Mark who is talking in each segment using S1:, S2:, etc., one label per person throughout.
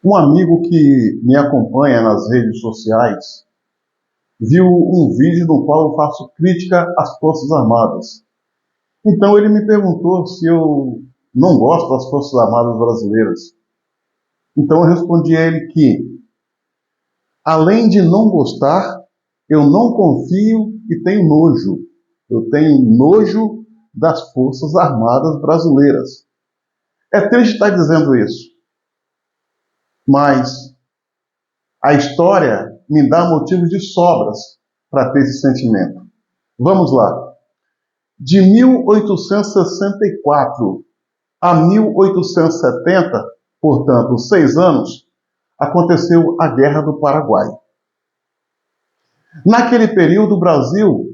S1: Um amigo que me acompanha nas redes sociais viu um vídeo no qual eu faço crítica às Forças Armadas. Então ele me perguntou se eu não gosto das Forças Armadas brasileiras. Então eu respondi a ele que, além de não gostar, eu não confio e tenho nojo. Eu tenho nojo das Forças Armadas brasileiras. É triste estar dizendo isso, mas a história me dá motivos de sobras para ter esse sentimento. Vamos lá. De 1864 a 1870, portanto, 6 anos, aconteceu a Guerra do Paraguai. Naquele período, o Brasil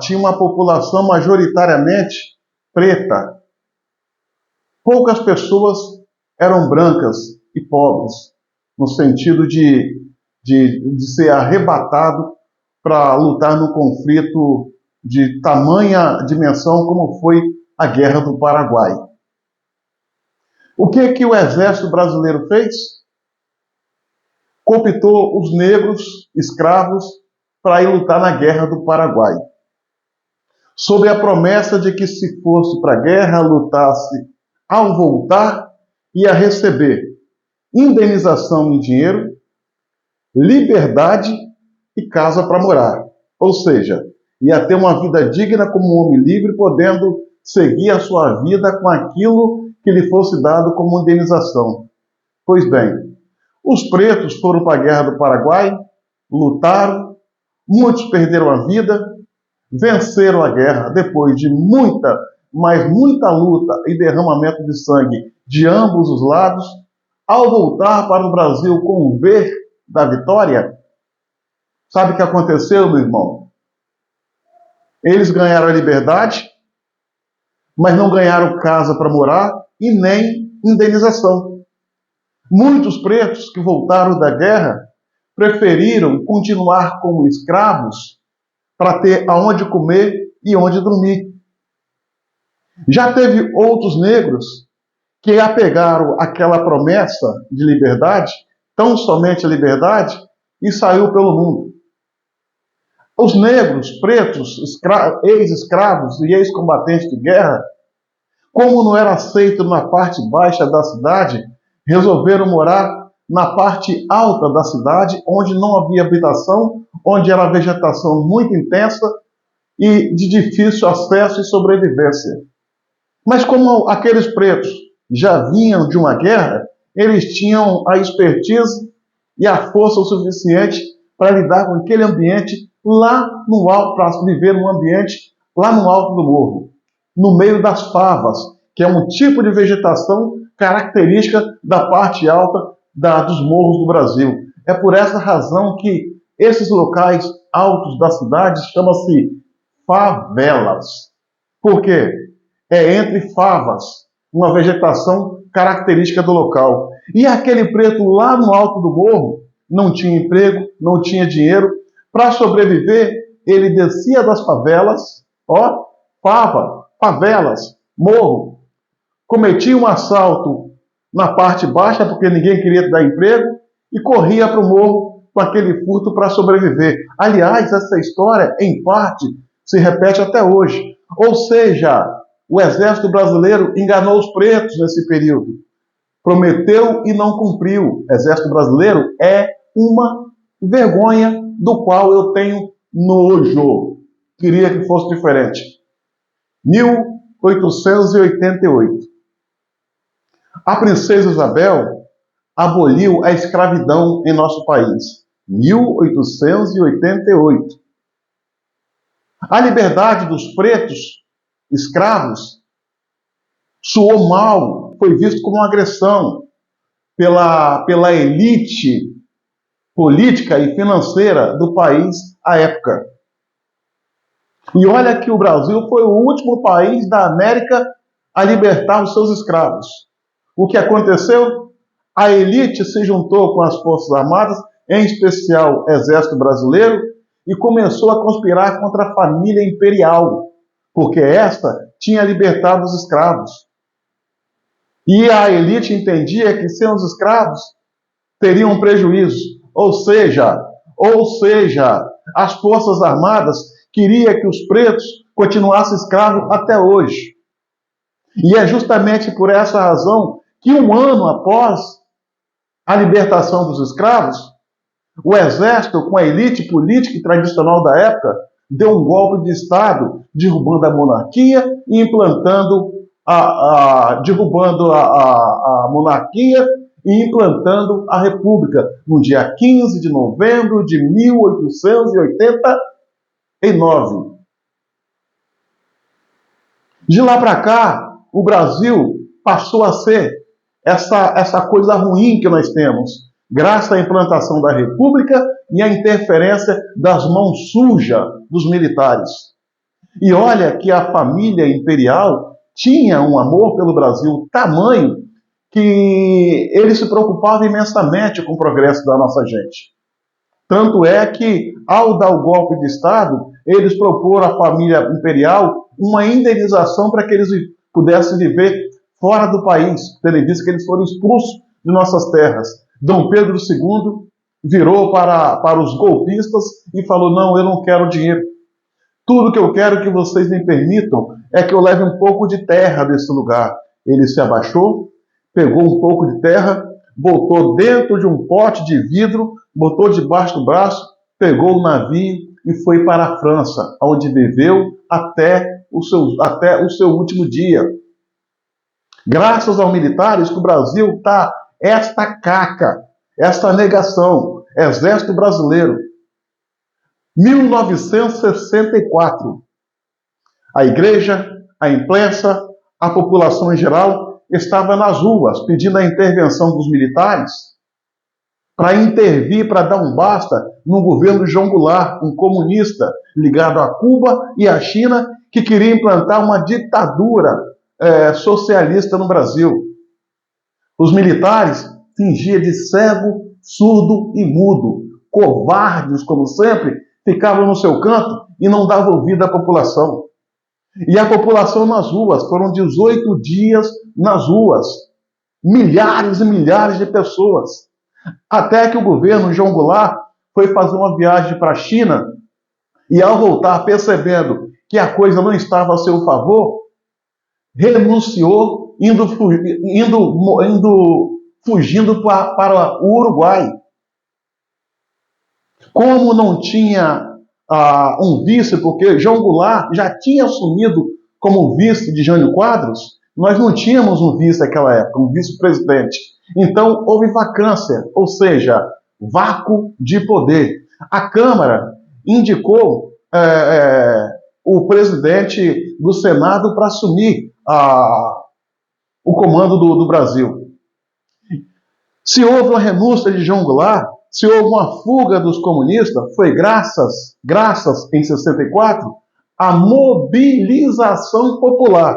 S1: tinha uma população majoritariamente preta. Poucas pessoas eram brancas e pobres, no sentido de ser arrebatado para lutar no conflito de tamanha dimensão como foi a Guerra do Paraguai. O que o exército brasileiro fez? Cooptou os negros escravos para ir lutar na Guerra do Paraguai, sob a promessa de que se fosse para a guerra, lutasse, ao voltar, ia receber indenização em dinheiro, liberdade e casa para morar. Ou seja, ia ter uma vida digna como um homem livre, podendo seguir a sua vida com aquilo que lhe fosse dado como indenização. Pois bem, os pretos foram para a Guerra do Paraguai, lutaram, muitos perderam a vida, venceram a guerra depois de muita, mas muita luta e derramamento de sangue de ambos os lados. Ao voltar para o Brasil com o ver da vitória, sabe o que aconteceu, meu irmão? Eles ganharam a liberdade, mas não ganharam casa para morar e nem indenização. Muitos pretos que voltaram da guerra preferiram continuar como escravos para ter aonde comer e onde dormir. Já teve outros negros que apegaram aquela promessa de liberdade, tão somente a liberdade, e saiu pelo mundo. Os negros, pretos, ex-escravos e ex-combatentes de guerra, como não era aceito na parte baixa da cidade, resolveram morar na parte alta da cidade, onde não havia habitação, onde era vegetação muito intensa e de difícil acesso e sobrevivência. Mas como aqueles pretos já vinham de uma guerra, eles tinham a expertise e a força o suficiente para lidar com aquele ambiente lá no alto, para viver num ambiente lá no alto do morro, no meio das favas, que é um tipo de vegetação característica da parte alta dos morros do Brasil. É por essa razão que esses locais altos da cidade chamam-se favelas. Por quê? É entre favas, uma vegetação característica do local. E aquele preto lá no alto do morro não tinha emprego, não tinha dinheiro. Para sobreviver, ele descia das favelas, favelas, morro, cometia um assalto na parte baixa, porque ninguém queria dar emprego, e corria para o morro com aquele furto para sobreviver. Aliás, essa história, em parte, se repete até hoje. Ou seja, o exército brasileiro enganou os pretos nesse período. Prometeu e não cumpriu. O exército brasileiro é uma vergonha do qual eu tenho nojo. Queria que fosse diferente. 1888. A princesa Isabel aboliu a escravidão em nosso país. 1888. A liberdade dos pretos escravos soou mal, foi visto como uma agressão pela elite política e financeira do país à época. E olha que o Brasil foi o último país da América a libertar os seus escravos. O que aconteceu? A elite se juntou com as Forças Armadas, em especial o Exército Brasileiro, e começou a conspirar contra a família imperial, porque esta tinha libertado os escravos. E a elite entendia que sem os escravos teriam um prejuízo. Ou seja, as Forças Armadas queriam que os pretos continuassem escravos até hoje. E é justamente por essa razão que um ano após a libertação dos escravos, o exército, com a elite política e tradicional da época, deu um golpe de Estado, derrubando a monarquia e implantando derrubando a monarquia e implantando a república, no dia 15 de novembro de 1889. De lá para cá, o Brasil passou a ser essa coisa ruim que nós temos, graças à implantação da República e à interferência das mãos sujas dos militares. E olha que a família imperial tinha um amor pelo Brasil tamanho que ele se preocupava imensamente com o progresso da nossa gente. Tanto é que, ao dar o golpe de Estado, eles proporam à família imperial uma indenização para que eles pudessem viver fora do país, tendo visto que eles foram expulsos de nossas terras. Dom Pedro II virou para os golpistas e falou: não, eu não quero dinheiro. Tudo que eu quero que vocês me permitam é que eu leve um pouco de terra desse lugar. Ele se abaixou, pegou um pouco de terra, botou dentro de um pote de vidro, botou debaixo do braço, pegou o navio e foi para a França, onde viveu até o seu último dia. Graças aos militares que o Brasil está esta caca, esta negação. Exército Brasileiro. 1964. A igreja, a imprensa, a população em geral estava nas ruas pedindo a intervenção dos militares para intervir, para dar um basta no governo de João Goulart, um comunista ligado a Cuba e à China, que queria implantar uma ditadura socialista no Brasil. Os militares fingiam de cego, surdo e mudo. Covardes, como sempre, ficavam no seu canto e não davam ouvido à população. E a população nas ruas, foram 18 dias nas ruas. Milhares e milhares de pessoas. Até que o governo João Goulart foi fazer uma viagem para a China e, ao voltar, percebendo que a coisa não estava a seu favor, renunciou, fugindo para o Uruguai. Como não tinha um vice, porque João Goulart já tinha assumido como vice de Jânio Quadros, nós não tínhamos um vice naquela época, um vice-presidente. Então, houve vacância, ou seja, vácuo de poder. A Câmara indicou o presidente do Senado para assumir o comando do Brasil. Se houve uma renúncia de João Goulart, se houve uma fuga dos comunistas, foi graças em 64, à mobilização popular.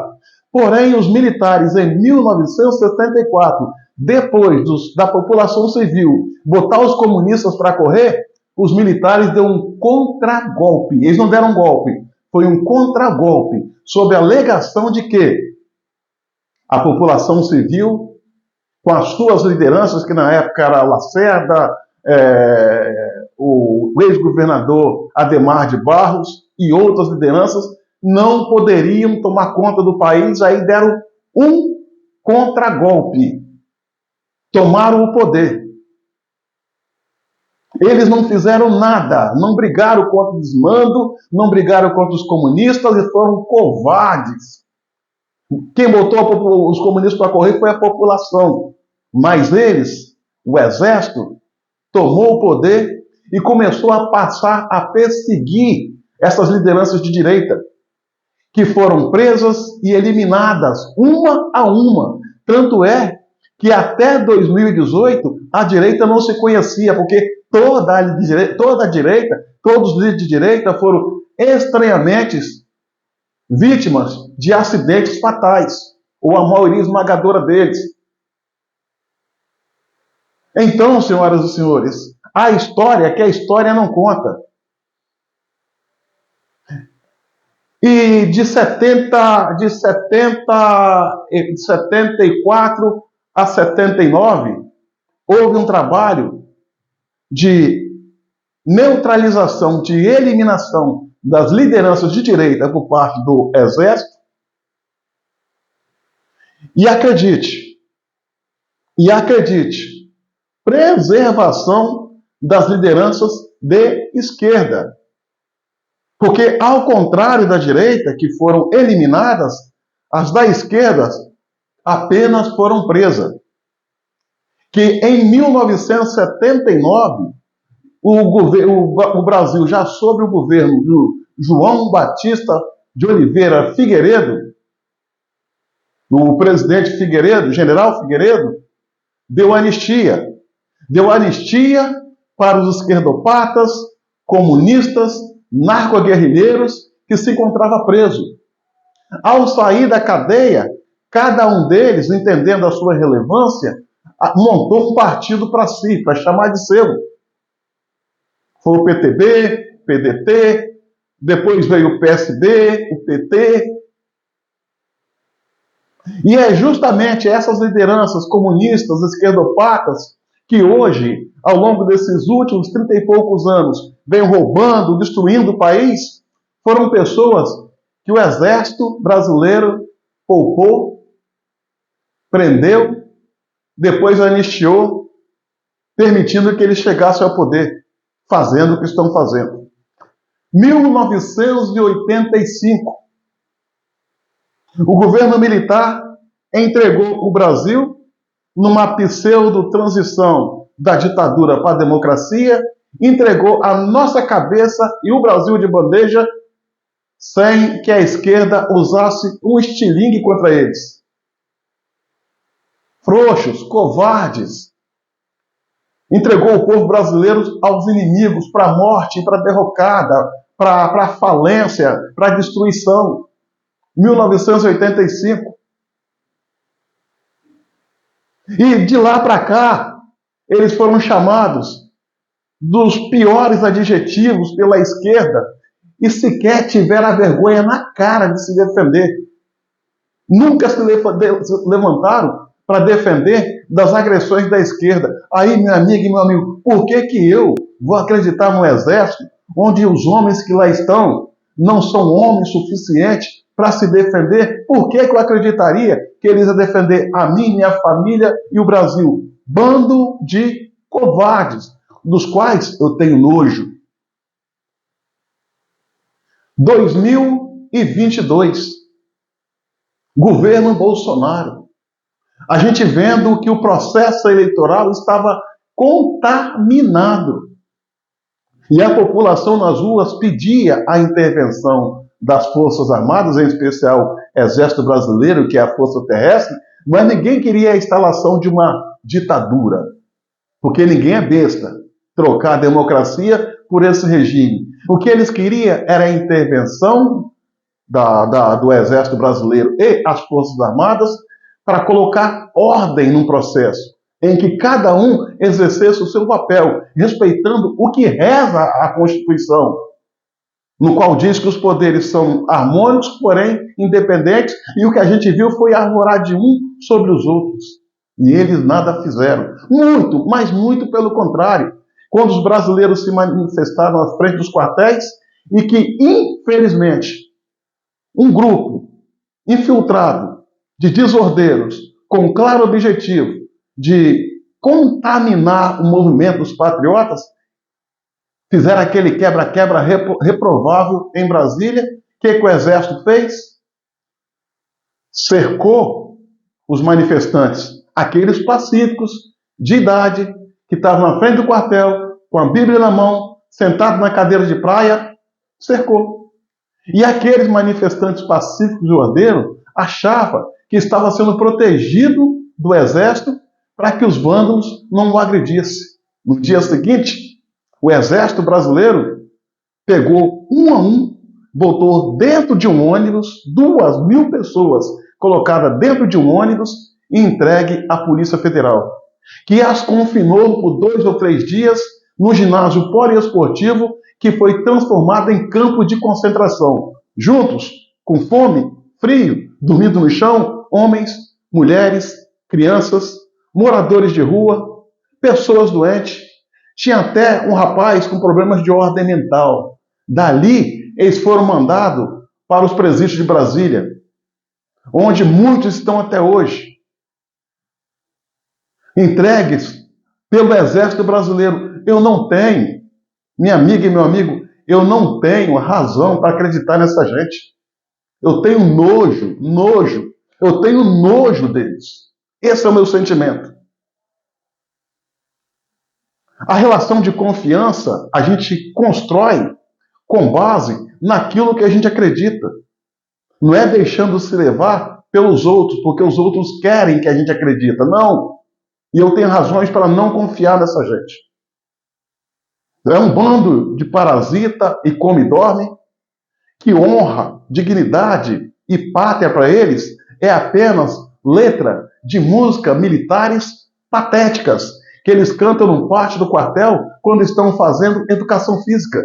S1: Porém, os militares, em 1974, depois da população civil botar os comunistas para correr, os militares deram um contragolpe. Eles não deram um golpe, foi um contragolpe, sob a alegação de que a população civil, com as suas lideranças, que na época era Lacerda, o ex-governador Adhemar de Barros e outras lideranças, não poderiam tomar conta do país, aí deram um contragolpe. Tomaram o poder. Eles não fizeram nada, não brigaram contra o desmando, não brigaram contra os comunistas e foram covardes. Quem botou os comunistas para correr foi a população. Mas eles, o exército, tomou o poder e começou a passar a perseguir essas lideranças de direita, que foram presas e eliminadas uma a uma. Tanto é que até 2018 a direita não se conhecia, porque toda a direita, todos os líderes de direita foram estranhamente vítimas de acidentes fatais, ou a maioria esmagadora deles. Então, senhoras e senhores, a história que a história não conta. E de 74 a 79, houve um trabalho de neutralização, de eliminação das lideranças de direita por parte do Exército. E acredite, preservação das lideranças de esquerda. Porque, ao contrário da direita, que foram eliminadas, as da esquerda apenas foram presas. Que em 1979, o Brasil, já sob o governo do João Batista de Oliveira Figueiredo, o presidente Figueiredo, general Figueiredo, deu anistia. Deu anistia para os esquerdopatas, comunistas, narcoguerrilheiros que se encontravam presos. Ao sair da cadeia, cada um deles, entendendo a sua relevância, montou um partido para si, para chamar de seu. Foi o PTB, PDT, depois veio o PSD, o PT. E é justamente essas lideranças comunistas, esquerdopatas, que hoje, ao longo desses últimos 30 e poucos anos, vêm roubando, destruindo o país, foram pessoas que o Exército brasileiro poupou, prendeu, depois anistiou, permitindo que eles chegassem ao poder, fazendo o que estão fazendo. 1985, o governo militar entregou o Brasil numa pseudo-transição da ditadura para a democracia, entregou a nossa cabeça e o Brasil de bandeja sem que a esquerda usasse um estilingue contra eles. Frouxos, covardes. Entregou o povo brasileiro aos inimigos, para a morte, para a derrocada, para a falência, para a destruição. 1985. E de lá para cá, eles foram chamados dos piores adjetivos pela esquerda e sequer tiveram a vergonha na cara de se defender. Nunca se levantaram para defender das agressões da esquerda. Aí, minha amiga e meu amigo, por que eu vou acreditar no Exército, onde os homens que lá estão não são homens suficientes para se defender? Por que eu acreditaria que eles iam defender a mim, minha família e o Brasil? Bando de covardes, dos quais eu tenho nojo. 2022, governo Bolsonaro. A gente vendo que o processo eleitoral estava contaminado. E a população nas ruas pedia a intervenção das Forças Armadas, em especial Exército Brasileiro, que é a Força Terrestre, mas ninguém queria a instalação de uma ditadura, porque ninguém é besta trocar a democracia por esse regime. O que eles queriam era a intervenção do Exército Brasileiro e as Forças Armadas para colocar ordem num processo em que cada um exercesse o seu papel, respeitando o que reza a Constituição, no qual diz que os poderes são harmônicos, porém independentes, e o que a gente viu foi arvorar de um sobre os outros. E eles nada fizeram. Muito, mas muito pelo contrário. Quando os brasileiros se manifestaram à frente dos quartéis, e que, infelizmente, um grupo infiltrado de desordeiros, com claro objetivo de contaminar o movimento dos patriotas, fizeram aquele quebra-quebra reprovável em Brasília. O que o Exército fez? Cercou os manifestantes, aqueles pacíficos, de idade, que estavam na frente do quartel, com a Bíblia na mão, sentados na cadeira de praia, cercou. E aqueles manifestantes pacíficos de ordeiros achavam que estava sendo protegido do Exército para que os vândalos não o agredissem. No dia seguinte, o Exército Brasileiro pegou um a um, botou dentro de um ônibus, 2.000 pessoas colocadas dentro de um ônibus e entregue à Polícia Federal, que as confinou por 2 ou 3 dias no ginásio poliesportivo, que foi transformado em campo de concentração. juntos, com fome, frio, dormindo no chão, homens, mulheres, crianças, moradores de rua, pessoas doentes. Tinha até um rapaz com problemas de ordem mental. Dali, eles foram mandados para os presídios de Brasília, onde muitos estão até hoje, entregues pelo Exército Brasileiro. Eu não tenho, minha amiga e meu amigo, eu não tenho razão para acreditar nessa gente. Eu tenho nojo. Eu tenho nojo deles. Esse é o meu sentimento. A relação de confiança a gente constrói com base naquilo que a gente acredita. Não é deixando se levar pelos outros, porque os outros querem que a gente acredita. Não. E eu tenho razões para não confiar nessa gente. É um bando de parasita e come e dorme, que honra, dignidade e pátria para eles é apenas letra de música militares patéticas que eles cantam no pátio do quartel quando estão fazendo educação física.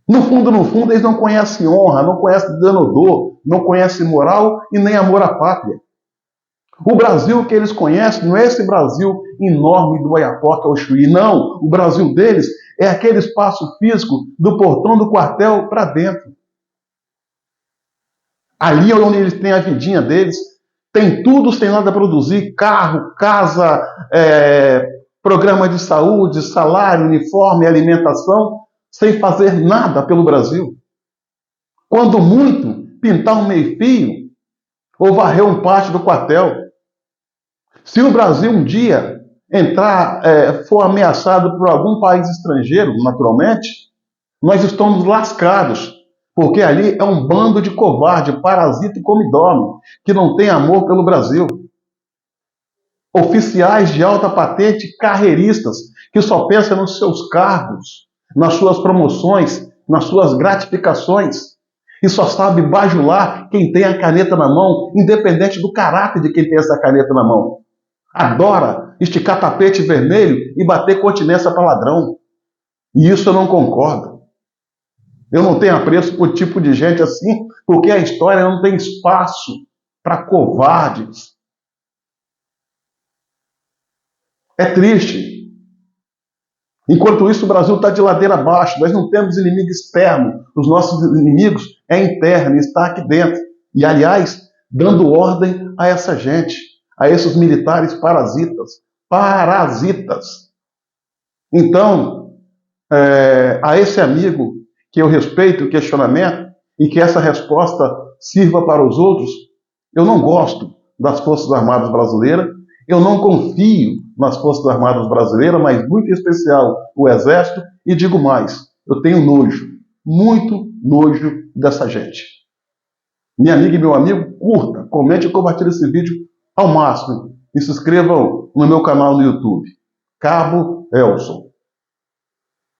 S1: No fundo, eles não conhecem honra, não conhecem dano-dor, não conhecem moral e nem amor à pátria. O Brasil que eles conhecem não é esse Brasil enorme do Oiapoque ao Chuí, não. O Brasil deles é aquele espaço físico do portão do quartel para dentro. Ali é onde eles têm a vidinha deles, tem tudo sem nada a produzir, carro, casa, programa de saúde, salário, uniforme, alimentação, sem fazer nada pelo Brasil. Quando muito, pintar um meio-fio ou varrer um pátio do quartel. Se o Brasil um dia for ameaçado por algum país estrangeiro, naturalmente, nós estamos lascados, porque ali é um bando de covarde, parasita e come-dorme, que não tem amor pelo Brasil. Oficiais de alta patente, carreiristas, que só pensam nos seus cargos, nas suas promoções, nas suas gratificações, e só sabe bajular quem tem a caneta na mão, independente do caráter de quem tem essa caneta na mão. Adora esticar tapete vermelho e bater continência para ladrão. E isso eu não concordo. Eu não tenho apreço por tipo de gente assim, porque a história não tem espaço para covardes. É triste. Enquanto isso, o Brasil está de ladeira abaixo. Nós não temos inimigo externo. Os nossos inimigos é interno, está aqui dentro. E, aliás, dando ordem a essa gente, a esses militares parasitas. Parasitas. Então, a esse amigo que eu respeito o questionamento e que essa resposta sirva para os outros, eu não gosto das Forças Armadas Brasileiras, eu não confio nas Forças Armadas Brasileiras, mas muito em especial o Exército, e digo mais, eu tenho nojo, muito nojo dessa gente. Minha amiga e meu amigo, curta, comente e compartilhe esse vídeo ao máximo e se inscrevam no meu canal no YouTube, Cabo Elson.